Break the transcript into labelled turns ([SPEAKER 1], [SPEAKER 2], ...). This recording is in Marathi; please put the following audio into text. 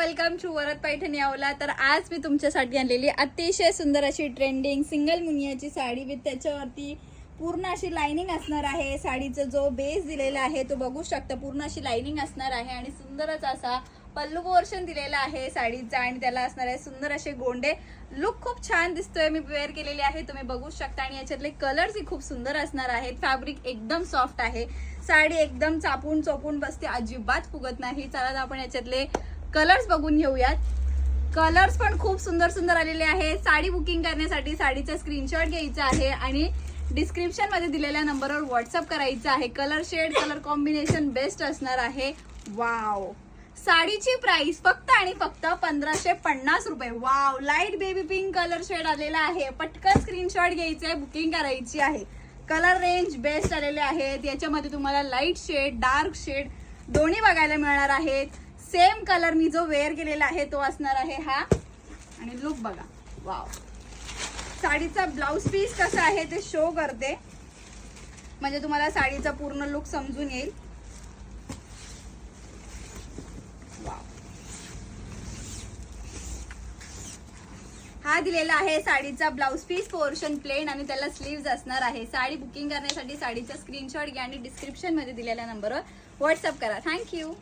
[SPEAKER 1] वेलकम टू वरद पैठणी अवला। तर आज मी तुमच्यासाठी आणलेली अतिशय सुंदर अशी ट्रेंडिंग सिंगल मुनियाची साडी विथ त्याच्यावरती पूर्ण अशी लाइनिंग असणार आहे। साडीचा जो बेस दिलेला आहे तो बघू शकता, पूर्ण अशी लाइनिंग असणार आहे आणि सुंदरच असा पल्लू पोर्शन दिलेला आहे साडीचा आणि त्याला असणार आहे सुंदर असे गोंडे। लुक खूप छान दिसतोय, मी वेअर केलेली आहे, तुम्ही बघू शकता। आणि याच्यातले कलर्स ही खूप सुंदर असणार आहेत। फॅब्रिक एकदम सॉफ्ट आहे, साडी एकदम चापून चोपून बसते, अजिबात फुगत नाही। चला आपण याच्यातले कलर्स बघून घेऊयात। कलर्स पण खूप सुंदर सुंदर आलेले आहेत। साडी बुकिंग करण्यासाठी साडीचा स्क्रीनशॉट घ्यायचा आहे आणि डिस्क्रिप्शन मध्ये दिलेल्या नंबरवर व्हॉट्सअप करायचा आहे। Colour shade colour combination best असणार आहे। वाव, साडीची प्राइस फक्त आणि फक्त 1550 रुपये। Wow, light baby pink colour shade आलेला आहे। पटकन स्क्रीनशॉट घ्यायचा आहे, बुकिंग करायची आहे। कलर रेंज बेस्ट आलेले आहेत। याच्यामध्ये तुम्हाला लाईट शेड डार्क शेड दोन्ही बघायला मिळणार आहेत। सेम कलर मी जो वेअर केलेला आहे तो असणार आहे हा। आणि लुक बघा, वाव। साडीचा ब्लाउज पीस कसा आहे ते शो करते, म्हणजे तुम्हाला साडीचा पूर्ण लुक समजून येईल। हा दिलेला आहे साडीचा ब्लाउज पीस पोर्शन प्लेन आणि त्याला स्लीव्ज असणार आहे। साडी बुकिंग करण्यासाठी साडीचा स्क्रीनशॉट घ्या आणि डिस्क्रिप्शन मध्ये दिलेल्या नंबरवर व्हॉट्सअप करा। थँक्यू।